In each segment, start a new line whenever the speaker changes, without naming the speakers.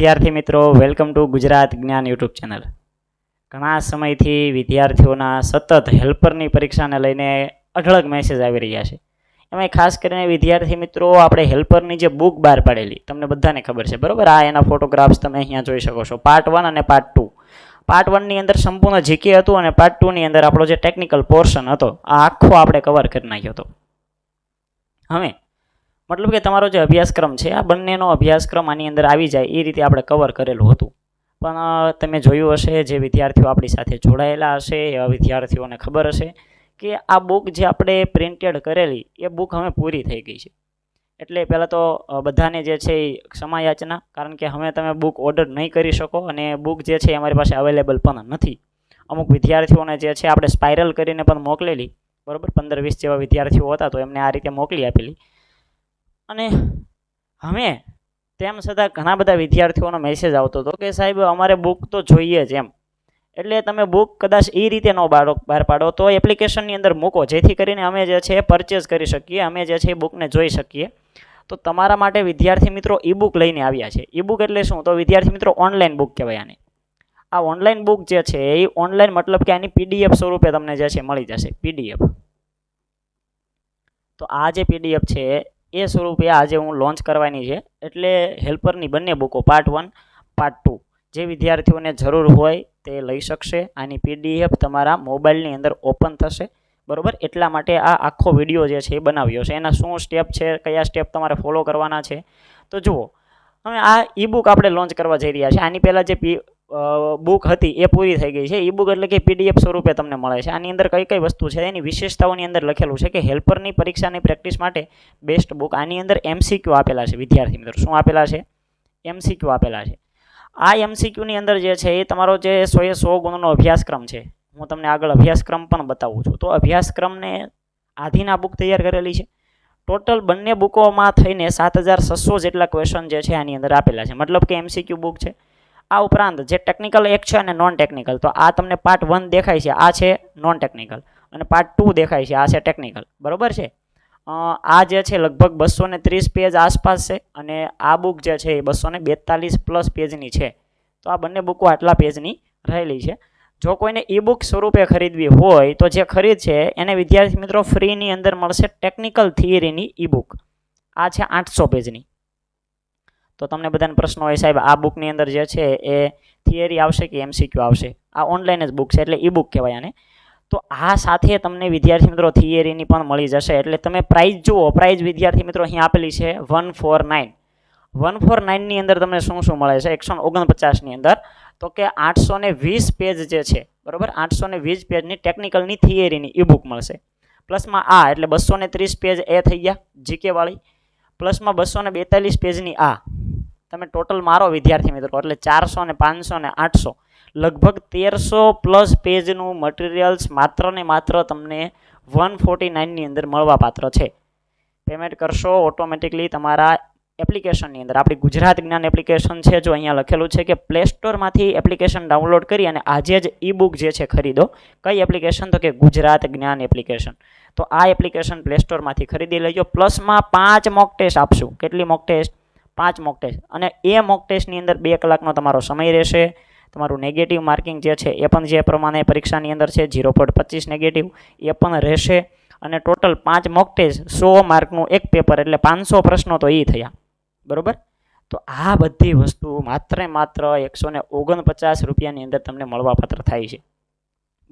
વિદ્યાર્થી મિત્રો, welcome to Gujarat જ્ઞાન યુટ્યુબ ચેનલ. ઘણા સમયથી વિદ્યાર્થીઓના સતત હેલ્પરની પરીક્ષાને લઈને અઢળક મેસેજ આવી રહ્યા છે. એમાં ખાસ કરીને વિદ્યાર્થી મિત્રો, આપણે હેલ્પરની જે બુક બહાર પાડેલી તમને બધાને ખબર છે, બરાબર? આ એના ફોટોગ્રાફ્સ તમે અહીંયા જોઈ શકો છો. પાર્ટ 1 અને પાર્ટ 2. પાર્ટ 1ની અંદર સંપૂર્ણ જીકે હતું અને પાર્ટ 2ની અંદર આપણો જે ટેકનિકલ પોર્શન હતો આ આખો આપણે કવર કરી નાખ્યો હતો. હવે મતલબ કે તમારો જે અભ્યાસક્રમ છે આ બંનેનો અભ્યાસક્રમ આની અંદર આવી જાય એ રીતે આપણે કવર કરેલું હતું. પણ તમે જોયું હશે, જે વિદ્યાર્થીઓ આપણી સાથે જોડાયેલા હશે એવા વિદ્યાર્થીઓને ખબર હશે કે આ બુક જે આપણે પ્રિન્ટેડ કરેલી એ બુક હવે પૂરી થઈ ગઈ છે. એટલે પહેલાં તો બધાને જે છે એ ક્ષમાયાચના, કારણ કે હવે તમે બુક ઓર્ડર નહીં કરી શકો અને બુક જે છે અમારી પાસે અવેલેબલ પણ નથી. અમુક વિદ્યાર્થીઓને જે છે આપણે સ્પાઇરલ કરીને પણ મોકલેલી, બરાબર? 15-20 જેવા વિદ્યાર્થીઓ હતા તો એમને આ રીતે મોકલી આપેલી. અને હવે તેમ છતાં ઘણા બધા વિદ્યાર્થીઓનો મેસેજ આવતો હતો કે સાહેબ અમારે બુક તો જોઈએ જ એમ. એટલે તમે બુક કદાચ એ રીતે ન બહાર પાડો તો એપ્લિકેશનની અંદર મૂકો, જેથી કરીને અમે જે છે પરચેઝ કરી શકીએ, અમે જે છે એ બુકને જોઈ શકીએ. તો તમારા માટે વિદ્યાર્થી મિત્રો ઈ બુક લઈને આવ્યા છે. ઈ બુક એટલે શું? તો વિદ્યાર્થી મિત્રો ઓનલાઈન બુક કહેવાય આને. આ ઓનલાઈન બુક જે છે એ ઓનલાઈન મતલબ કે આની પીડીએફ સ્વરૂપે તમને જે છે મળી જશે, પીડીએફ. તો આ જે પીડીએફ છે એ સ્વરૂપે આજે હું લોન્ચ કરવાની છે. એટલે હેલ્પરની બંને બુકો, પાર્ટ 1 પાર્ટ 2, જે વિદ્યાર્થીઓને જરૂર હોય તે લઈ શકશે. આની પીડીએફ તમારા મોબાઈલની અંદર ઓપન થશે, બરાબર? એટલા માટે આ આખો વિડીયો જે છે એ બનાવ્યો છે. એના શું સ્ટેપ છે, કયા સ્ટેપ તમારે ફોલો કરવાના છે, તો જુઓ. હવે આ ઈ બુક આપણે લોન્ચ કરવા જઈ રહ્યા છે. આની પહેલાં જે બુક હતી એ પૂરી થઈ ગઈ છે. ઈ બુક એટલે કે પીડીએફ સ્વરૂપે તમને મળે છે. આની અંદર કઈ કઈ વસ્તુ છે એની વિશેષતાઓની અંદર લખેલું છે કે હેલ્પરની પરીક્ષાની પ્રેક્ટિસ માટે બેસ્ટ બુક. આની અંદર એમસીક્યુ આપેલા છે વિદ્યાર્થી મિત્રો. શું આપેલા છે? એમસીક્યુ આપેલા છે. આ એમસીક્યુની અંદર જે છે એ તમારો જે 100 ગુણનો અભ્યાસક્રમ છે. હું તમને આગળ અભ્યાસક્રમ પણ બતાવું છું. તો અભ્યાસક્રમને આધીન આ બુક તૈયાર કરેલી છે. ટોટલ બંને બુકોમાં થઈને 7600 જેટલા ક્વેશ્ચન જે છે આની અંદર આપેલા છે, મતલબ કે એમસીક્યુ બુક છે. આ ઉપરાંત જે ટેકનિકલ એક છે અને નોન ટેકનિકલ, તો આ તમને પાર્ટ 1 દેખાય છે આ છે નોન ટેકનિકલ, અને પાર્ટ 2 દેખાય છે આ છે ટેકનિકલ, બરાબર છે? આ જે છે લગભગ 230 પેજ આસપાસ છે અને આ બુક જે છે એ 242+ પેજની છે. તો આ બંને બુકો આટલા પેજની રહેલી છે. જો કોઈને ઈ બુક સ્વરૂપે ખરીદવી હોય તો જે ખરીદ છે એને વિદ્યાર્થી મિત્રો ફ્રીની અંદર મળશે ટેકનિકલ થિયરીની ઈ બુક. આ છે 800 પેજની. તો તમને બધાને પ્રશ્ન હોય, સાહેબ આ બુકની અંદર જે છે એ થિયરી આવશે કે એમસીક્યુ આવશે? આ ઓનલાઈન જ બુક છે એટલે ઈ બુક કહેવાય આને. તો આ સાથે તમને વિદ્યાર્થી મિત્રો થિયરીની પણ મળી જશે. એટલે તમે પ્રાઇઝ જુઓ. પ્રાઇઝ વિદ્યાર્થી મિત્રો અહીં આપેલી છે 149. 149ની અંદર તમને શું શું મળે છે 149ની અંદર? તો કે 820 પેજ જે છે, બરાબર? 820 પેજની ટેકનિકલની થિયરીની ઈ બુક મળશે. પ્લસમાં આ એટલે 230 પેજ એ થઈ ગયા જીકે વાળી, પ્લસમાં 242 પેજની આ. તમે ટોટલ મારો વિદ્યાર્થી મિત્રો એટલે 400 ને 500 ને 800, લગભગ 1300+ પેજનું મટીરિયલ્સ માત્ર ને માત્ર તમને 149ની અંદર મળવા પાત્ર છે. પેમેન્ટ કરશો ઓટોમેટિકલી તમારા એપ્લિકેશનની અંદર, આપણી ગુજરાત જ્ઞાન એપ્લિકેશન છે, જો અહીંયા લખેલું છે કે પ્લે સ્ટોરમાંથી એપ્લિકેશન ડાઉનલોડ કરી અને આજે જ ઈ બુક જે છે ખરીદો. કઈ એપ્લિકેશન? તો કે ગુજરાત જ્ઞાન એપ્લિકેશન. તો આ એપ્લિકેશન પ્લે સ્ટોરમાંથી ખરીદી લેજો. પ્લસમાં 5 મોક ટેસ્ટ આપશું. કેટલી મોક ટેસ્ટ? 5 mock test. અને એ મોક ટેસ્ટની અંદર 2 કલાકનો તમારો સમય રહેશે. તમારું નેગેટિવ માર્કિંગ જે છે એ પણ જે પ્રમાણે પરીક્ષાની અંદર છે 0.25 નેગેટિવ એ પણ રહેશે. અને ટોટલ 5 મોક ટેસ્ટ 100 માર્કનું એક પેપર, એટલે 500 પ્રશ્નો તો એ થયા, બરાબર? તો આ બધી વસ્તુ માત્ર 149 રૂપિયાની અંદર તમને મળવાપાત્ર થાય છે.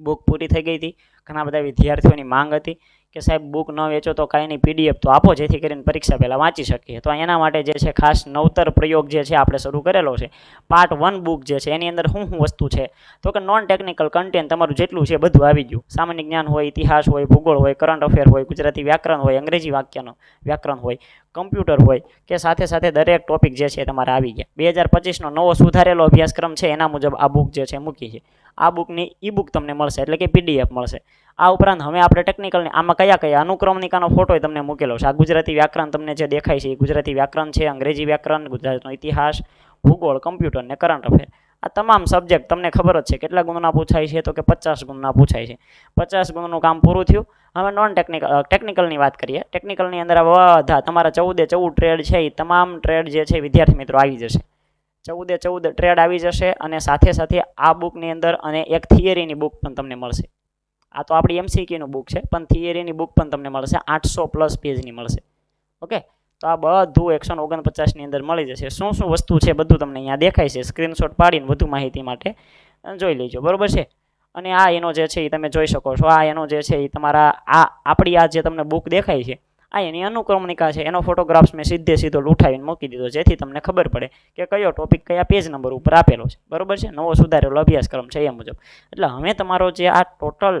બુક પૂરી થઈ ગઈ હતી. ઘણા બધા વિદ્યાર્થીઓની માંગ હતી કે સાહેબ બુક ન વેચો તો કાંઈ નહીં, પીડીએફ તો આપો જેથી કરીને પરીક્ષા પહેલાં વાંચી શકીએ. તો એના માટે જે છે ખાસ નવતર પ્રયોગ જે છે આપણે શરૂ કરેલો છે. પાર્ટ 1 બુક જે છે એની અંદર શું વસ્તુ છે તો કે નોન ટેકનિકલ કન્ટેન્ટ તમારું જેટલું છે બધું આવી ગયું. સામાન્ય જ્ઞાન હોય, ઇતિહાસ હોય, ભૂગોળ હોય, કરંટ અફેર હોય, ગુજરાતી વ્યાકરણ હોય, અંગ્રેજી વાક્યનો વ્યાકરણ હોય, કમ્પ્યુટર હોય, કે સાથે સાથે દરેક ટોપિક જે છે તમારે આવી ગયા. 2025નો નવો સુધારેલો અભ્યાસક્રમ છે એના મુજબ આ બુક જે છે મૂકી છે. આ બુકની ઈ બુક તમને મળશે, એટલે કે પીડીએફ મળશે. આ ઉપરાંત હવે આપણે ટેકનિકલની આમાં કયા કયા અનુક્રમણિકાનો ફોટો તમને મૂકેલો છે. આ ગુજરાતી વ્યાકરણ તમને જે દેખાય છે એ ગુજરાતી વ્યાકરણ છે, અંગ્રેજી વ્યાકરણ, ગુજરાતનો ઇતિહાસ, ભૂગોળ, કમ્પ્યુટર ને કરંટ અફેર. આ તમામ સબ્જેક્ટ તમને ખબર જ છે કેટલા ગુણના પૂછાય છે, તો કે 50 ગુણના પૂછાય છે. 50 ગુણનું કામ પૂરું થયું. હવે નોન ટેકનિકલની વાત કરીએ. ટેકનિકલની અંદર બધા તમારા 14 ટ્રેડ છે એ તમામ ટ્રેડ જે છે વિદ્યાર્થી મિત્રો આવી જશે. 14 ટ્રેડ આવી જશે અને સાથે સાથે આ બુકની અંદર અને એક થિયરીની બુક પણ તમને મળશે. આ તો આપણી MCQનું બુક છે, પણ થિયરીની બુક પણ તમને મળશે, 800+ પેજની મળશે. ઓકે, તો આ બધું 149ની અંદર મળી જશે. શું શું વસ્તુ છે બધું તમને અહીંયા દેખાય છે. સ્ક્રીનશોટ પાડીને વધુ માહિતી માટે જોઈ લેજો, બરોબર છે. અને આ એનો જે છે એ તમે જોઈ શકો છો. આ એનો જે છે એ તમારા આપણી આ જે તમને બુક દેખાય છે આ એની અનુક્રમણિકા છે. એનો ફોટોગ્રાફ્સ મેં સીધો ઉઠાવીને મૂકી દીધો, જેથી તમને ખબર પડે કે કયો ટોપિક કયા પેજ નંબર ઉપર આપેલો છે, બરોબર છે. નવો સુધારેલો અભ્યાસક્રમ છે એ મુજબ. એટલે હવે તમારો જે આ ટોટલ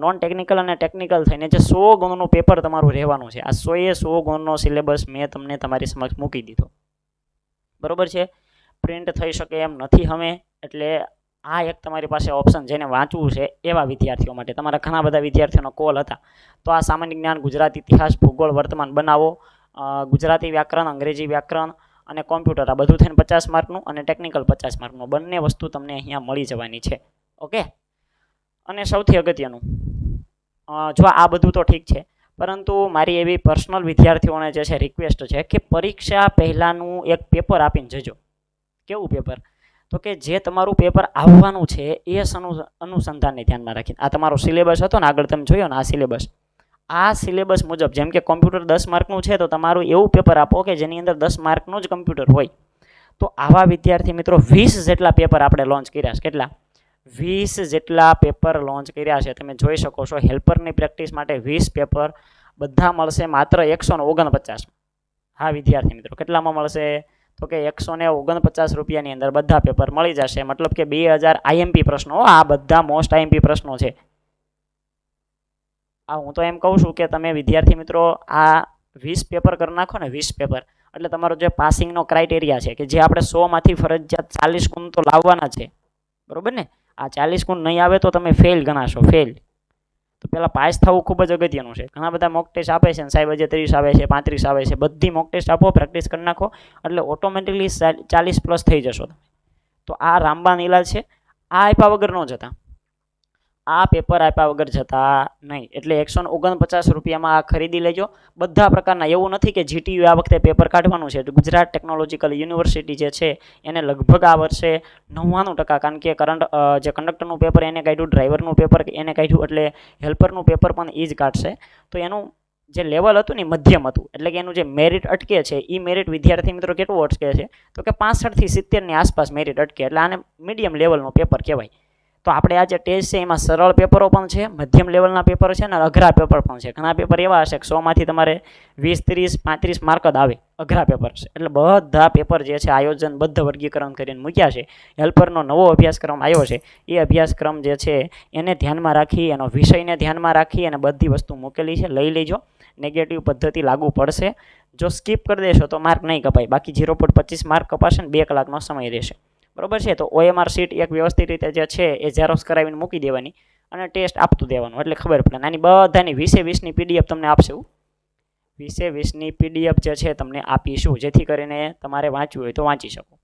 નોન ટેકનિકલ અને ટેકનિકલ થઈને જે 100 ગુણનું પેપર તમારું રહેવાનું છે, આ 100 ગુણનો સિલેબસ મેં તમને તમારી સમક્ષ મૂકી દીધો, બરોબર છે. પ્રિન્ટ થઈ શકે એમ નથી હવે, એટલે આ એક તમારી પાસે ઓપ્શન જેને વાંચવું છે એવા વિદ્યાર્થીઓ માટે. તમારા ઘણા બધા વિદ્યાર્થીઓનો કોલ હતા, તો આ સામાન્ય જ્ઞાન, ગુજરાતી ઇતિહાસ, ભૂગોળ, વર્તમાન બનાવો, ગુજરાતી વ્યાકરણ, અંગ્રેજી વ્યાકરણ અને કોમ્પ્યુટર, આ બધું થઈને 50 માર્કનું અને ટેકનિકલ 50 માર્કનું બંને વસ્તુ તમને અહીંયા મળી જવાની છે. ઓકે, અને સૌથી અગત્યનું, જો આ બધું તો ઠીક છે, પરંતુ મારી એવી પર્સનલ વિદ્યાર્થીઓને જે છે રિક્વેસ્ટ છે કે પરીક્ષા પહેલાંનું એક પેપર આપીને જજો. કેવું પેપર? તો કે જે તમારું પેપર આવવાનું છે એ અનુસંધાનને ધ્યાનમાં રાખીને, આ તમારો સિલેબસ હતો ને આગળ તમે જોયો ને આ સિલેબસ મુજબ, જેમ કે કોમ્પ્યુટર 10 માર્કનું છે તો તમારું એવું પેપર આપો કે જેની અંદર 10 માર્કનું જ કોમ્પ્યુટર હોય. તો આવા વિદ્યાર્થી મિત્રો 20 જેટલા પેપર આપણે લોન્ચ કર્યા છે. કેટલા? 20 જેટલા પેપર લોન્ચ કર્યા છે. તમે જોઈ શકો છો. હેલ્પરની પ્રેક્ટિસ માટે 20 પેપર બધા મળશે માત્ર 149. હા વિદ્યાર્થી મિત્રો, કેટલામાં મળશે? તો કે 149 રૂપિયાની અંદર બધા પેપર મળી જશે. મતલબ કે 2000 IMP પ્રશ્નો, આ બધા મોસ્ટ IMP પ્રશ્નો છે. આ હું તો એમ કહું છું કે તમે વિદ્યાર્થી મિત્રો આ 20 પેપર કરી નાખો ને, 20 પેપર, એટલે તમારો જે પાસિંગનો ક્રાઇટેરિયા છે કે જે આપણે 100માંથી ફરજિયાત 40 ગુણ તો લાવવાના છે, બરોબર ને. આ 40 ગુણ નહીં આવે તો તમે ફેલ ગણાશો, ફેલ. તો પહેલાં પાસ થવું ખૂબ જ અગત્યનું છે. ઘણા બધા મોક ટેસ્ટ આપે છે ને સાહેબ, આજે 30 આવે છે, 35 આવે છે. બધી મોક ટેસ્ટ આપો, પ્રેક્ટિસ કરી નાખો, એટલે ઓટોમેટિકલી 40+ થઈ જશો તમે. તો આ રામબાણ ઇલાજ છે. આ આપ્યા વગર ન જતા, આ પેપર આપ્યા વગર જતા નહીં. એટલે 149 રૂપિયામાં આ ખરીદી લેજો. બધા પ્રકારના, એવું નથી કે GTU આ વખતે પેપર કાઢવાનું છે. ગુજરાત ટેકનોલોજીકલ યુનિવર્સિટી જે છે એને લગભગ આ વર્ષે 99%, કારણ કે જે કંડક્ટરનું પેપર એને કાઢ્યું, ડ્રાઈવરનું પેપર એને કાઢ્યું, એટલે હેલ્પરનું પેપર પણ એ જ કાઢશે. તો એનું જે લેવલ હતું ને મધ્યમ હતું, એટલે કે એનું જે મેરિટ અટકે છે એ મેરિટ વિદ્યાર્થી મિત્રો કેટલું અટકે છે? તો કે 65 થી 70ની આસપાસ મેરિટ અટકે, એટલે આને મીડિયમ લેવલનું પેપર કહેવાય. તો આપણે આ જે ટેસ્ટ છે એમાં સરળ પેપરો પણ છે, મધ્યમ લેવલના પેપર છે અને અઘરા પેપર પણ છે. ઘણા પેપર એવા હશે કે 100માંથી તમારે 20, 30, 35 માર્ક જ આવે, અઘરા પેપર છે. એટલે બધા પેપર જે છે આયોજનબદ્ધ વર્ગીકરણ કરીને મૂક્યા છે. હેલ્પરનો નવો અભ્યાસક્રમ આવ્યો છે, એ અભ્યાસક્રમ જે છે એને ધ્યાનમાં રાખી, એનો વિષયને ધ્યાનમાં રાખી અને બધી વસ્તુ મૂકેલી છે, લઈ લેજો. નેગેટિવ પદ્ધતિ લાગુ પડશે. જો સ્કીપ કરી દેશો તો માર્ક નહીં કપાય, બાકી 0.25 માર્ક કપાશે ને 2 કલાકનો સમય રહેશે, બરોબર છે. તો OMR શીટ એક વ્યવસ્થિત રીતે જે છે એ ઝેરોક્સ કરાવીને મૂકી દેવાની અને ટેસ્ટ આપતું દેવાનું, એટલે ખબર પડે. આની બધાની 20-20ની PDF તમને આપશું, 20-20ની PDF જે છે તમને આપીશું, જેથી કરીને તમારે વાંચવું હોય તો વાંચી શકો.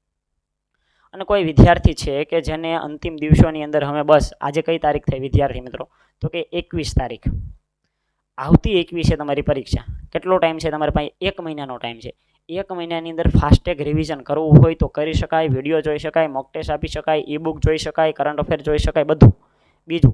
અને કોઈ વિદ્યાર્થી છે કે જેને અંતિમ દિવસોની અંદર, હવે બસ આજે કઈ તારીખ થઈ વિદ્યાર્થી મિત્રો? તો કે 21 તારીખ, આવતી 21 તમારી પરીક્ષા. કેટલો ટાઈમ છે તમારી પાસે? 1 મહિનાનો ટાઈમ છે. 1 મહિનાની અંદર ફાસ્ટેગ રિવિઝન કરવું હોય તો કરી શકાય. વિડીયો જોઈ શકાય, મોક ટેસ્ટ આપી શકાય, ઈ-બુક જોઈ શકાય, કરંટ અફેર જોઈ શકાય, બધું. બીજું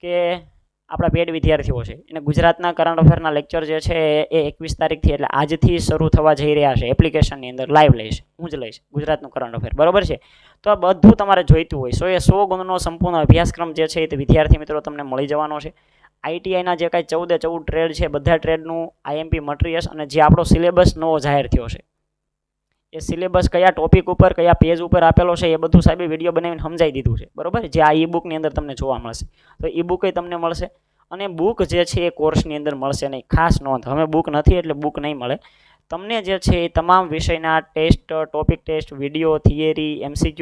કે આપણા પેડ વિદ્યાર્થીઓ છે એને ગુજરાતના કરંટ અફેરના લેક્ચર જે છે એ 21 તારીખથી, એટલે આજથી શરૂ થવા જઈ રહ્યા છે. એપ્લિકેશનની અંદર લાઈવ લઈશ, હું જ લઈશ ગુજરાતનું કરંટ અફેર, બરોબર છે. તો આ બધું તમારે જોઈતું હોય 100 ગુણનો સંપૂર્ણ અભ્યાસક્રમ જે છે એ વિદ્યાર્થી મિત્રો તમને મળી જવાનો છે. ITIના જે કાંઈ 14 ટ્રેડ છે, બધા ટ્રેડનું IMP મટીરિયલ્સ અને જે આપણો સિલેબસ નવો જાહેર થયો છે એ સિલેબસ કયા ટોપિક ઉપર, કયા પેજ ઉપર આપેલો છે એ બધું સાહેબે વિડીયો બનાવીને સમજાવી દીધું છે, બરોબર. જે આ ઈ-બુકની અંદર તમને જોવા મળશે, તો ઈ-બુક તમને મળશે. અને બુક જે છે એ કોર્સની અંદર મળશે નહીં, ખાસ નોંધ. હવે બુક નથી એટલે બુક નહીં મળે તમને. જે છે એ તમામ વિષયના test, topic test, video, theory, MCQ,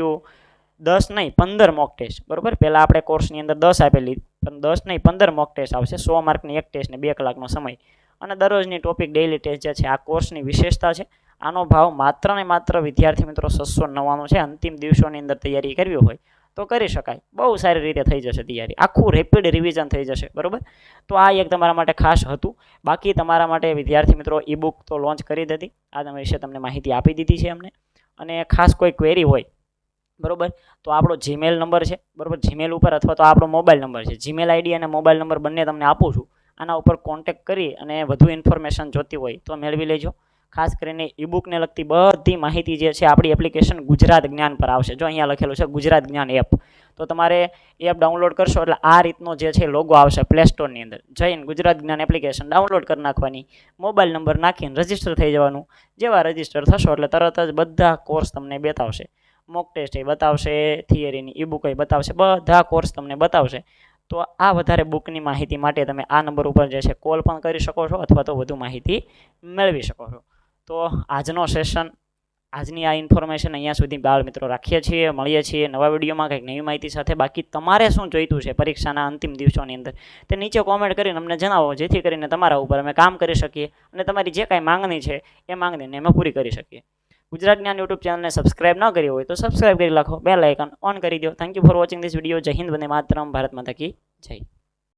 10 નહીં 15 મોક ટેસ્ટ, બરોબર. પહેલાં આપણે કોર્સની અંદર 10 આપેલી, પણ 10 નહીં 15 મોક ટેસ્ટ આવશે. 100 માર્કની એક ટેસ્ટ ને 2 કલાકનો સમય, અને દરરોજની ટોપિક ડેઇલી ટેસ્ટ જે છે આ કોર્સની વિશેષતા છે. આનો ભાવ માત્ર ને માત્ર વિદ્યાર્થી મિત્રો 699 છે. અંતિમ દિવસોની અંદર તૈયારી કરવી હોય તો કરી શકાય, બહુ સારી રીતે થઈ જશે તૈયારી, આખું રેપિડ રિવિઝન થઈ જશે, બરોબર. તો આ એક તમારા માટે ખાસ હતું. બાકી તમારા માટે વિદ્યાર્થી મિત્રો ઈ-બુક તો લોન્ચ કરી દીધી, આ વિશે તમને માહિતી આપી દીધી છે અમને. અને ખાસ કોઈ ક્વેરી હોય બરાબર, તો આપણો જીમેલ નંબર છે બરાબર, જીમેલ ઉપર અથવા તો આપણો મોબાઈલ નંબર છે, જીમેલ આઈડી અને મોબાઈલ નંબર બંને તમને આપું છું. આના ઉપર કોન્ટેક્ટ કરી અને વધુ ઇન્ફોર્મેશન જોતી હોય તો મેળવી લેજો. ખાસ કરીને ઈબુકને લગતી બધી માહિતી જે છે આપણી એપ્લિકેશન ગુજરાત જ્ઞાન પર આવશે. જો અહીંયા લખેલું છે ગુજરાત જ્ઞાન એપ, તો તમારે એપ ડાઉનલોડ કરશો એટલે આ રીતનો જે છે લોગો આવશે પ્લે સ્ટોરની અંદર. જઈને ગુજરાત જ્ઞાન એપ્લિકેશન ડાઉનલોડ કરી નાખવાની, મોબાઈલ નંબર નાખીને રજીસ્ટર થઈ જવાનું. જેવા રજીસ્ટર થશો એટલે તરત જ બધા કોર્સ તમને બતાવશે, મોક ટેસ્ટ એ બતાવશે, થિયરીની ઈબુક એ બતાવશે, બધા કોર્સ તમને બતાવશે. તો આ વધારે બુકની માહિતી માટે તમે આ નંબર ઉપર જે છે કોલ પણ કરી શકો છો અથવા તો વધુ માહિતી મેળવી શકો છો. તો આજનો સેશન, આજની આ ઇન્ફોર્મેશન અહીંયા સુધી બાળ મિત્રો રાખીએ છીએ. મળીએ છીએ નવા વિડીયોમાં કંઈક નવી માહિતી સાથે. બાકી તમારે શું જોઈતું છે પરીક્ષાના અંતિમ દિવસોની અંદર તે નીચે કોમેન્ટ કરીને અમને જણાવો, જેથી કરીને તમારા ઉપર અમે કામ કરી શકીએ અને તમારી જે કાંઈ માંગણી છે એ માંગણીને અમે પૂરી કરી શકીએ. ગુજરાત જ્ઞાન યુટ્યુબ ચેનલને સબસ્ક્રાઇબ ન કરી હોય તો સબસ્ક્રાઇબ કરી રાખો, બેલ આઇકન ઓન કરી દો. Thank you for watching this video. જય હિન્દ, વંદે માતરમ, ભારત માતા કી જય.